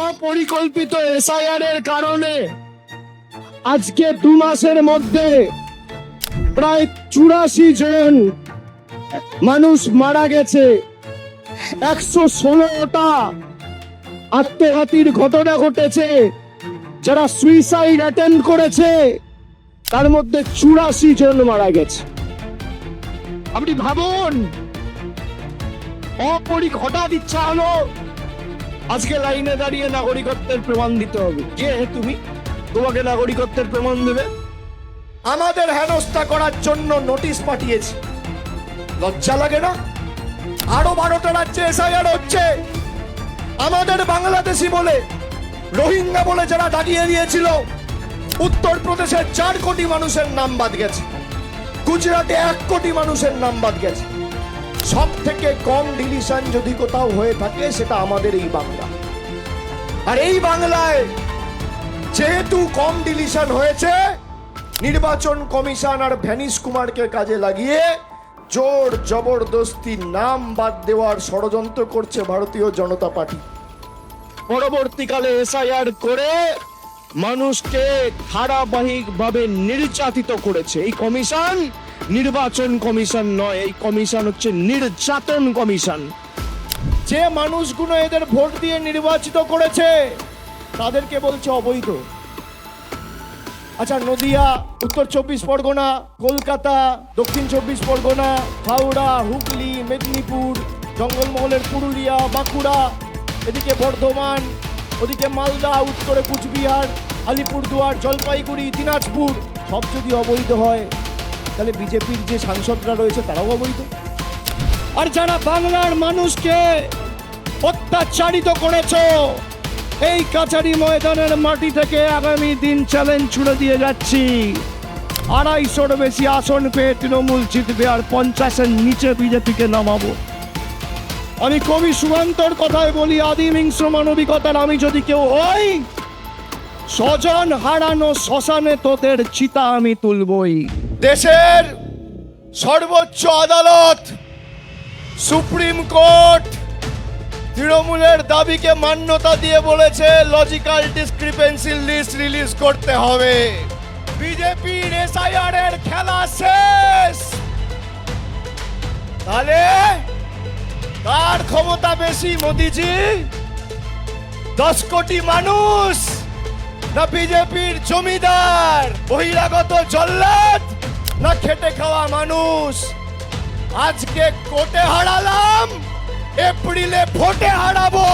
অপরিকল্পিত এসআইআর এর কারণে আজকে 2 মাসের মধ্যে প্রায় 84 জন মানুষ মারা গেছে। 116টা আত্মঘাতীর ঘটনা ঘটেছে। যারা সুইসাইড অ্যাটেম্প করেছে তার মধ্যে 84 জন মারা গেছে। আপনি ভাবুন, হঠাৎ ইচ্ছা হলো আজকে লাইনে দাঁড়িয়ে নাগরিকত্বের প্রমাণ দিতে হবে। কে তুমি, তোমাকে নাগরিকত্বের প্রমাণ দেবে? আমাদের হেনস্থা করার জন্য নোটিশ পাঠিয়েছে। লজ্জা লাগে না? আরো 12টা রাজ্যে এসআইআর হচ্ছে। আমাদের বাংলাদেশি বলে, রোহিঙ্গা বলে যারা দাঁড়িয়ে দিয়েছিল, উত্তরপ্রদেশের 4 কোটি মানুষের নাম বাদ গেছে, গুজরাটে 1 কোটি মানুষের নাম বাদ গেছে। সব থেকে কম ডিলিশন যদি কোথাও হয়ে থাকে সেটা আমাদের এই বাংলা। আর এই বাংলায় যেহেতু কম ডিলিশন হয়েছে, নির্বাচন কমিশন আর ভ্যানিশ কুমারকে কাজে লাগিয়ে জোর জবরদস্তি নাম বাদ দেওয়ার ষড়যন্ত্র করছে ভারতীয় জনতা পার্টি। পরবর্তীকালে এসআইআর করে মানুষকে ধারাবাহিকভাবে নির্যাতিত করেছে। এই কমিশন নির্বাচন কমিশন নয়, এই কমিশন হচ্ছে নির্যাতন কমিশন। যে মানুষগুলো এদের ভোট দিয়ে নির্বাচিত করেছে তাদেরকে বলছে অবৈধ। আচ্ছা, নদিয়া, উত্তর 24 পরগনা, কলকাতা, দক্ষিণ 24 পরগনা, হাওড়া, হুগলি, মেদিনীপুর, জঙ্গলমহলের পুরুলিয়া, বাঁকুড়া, এদিকে বর্ধমান, ওদিকে মালদা, উত্তরে কুচবিহার, আলিপুরদুয়ার, জলপাইগুড়ি, দিনাজপুর, সব যদি অবৈধ হয় তাহলে বিজেপির যে সাংসদরা রয়েছে তারাও অবৈধ। আর যারা বাংলার মানুষকে অত্যাচারিত করেছে, এই কাছারি ময়দানের মাটি থেকে আগামী দিন চ্যালেঞ্জ ছুড়ে দিয়ে যাচ্ছি, 250-র বেশি আসন পেয়ে তৃণমূল জিতবে আর 50-এর নিচে বিজেপিকে নামাবো। আমি কবি সুকান্তর কথায় বলি, আদিম হিংস্র মানবিকতার আমি যদি কেউ হই, স্বজন হারানো শ্মশানে তোদের চিতা আমি তুলবই। দেশের সর্বোচ্চ আদালত সুপ্রিম কোর্ট তৃণমূলের দাবিকে মান্যতা দিয়ে বলেছে লজিক্যাল ডিসক্রিপেন্সি লিস্ট রিলিজ করতে হবে। বিজেপির এসআইআর এর খেলা শেষ। তাহলে কার ক্ষমতা বেশি, মোদিজি, 10 কোটি মানুষ, না বিজেপির জমিদার বহিরাগত জল্লাদ, না খেটে খাওয়া মানুষ? আজকে কোর্টে হারালাম, এপ্রিলে ভোটে হারাবো।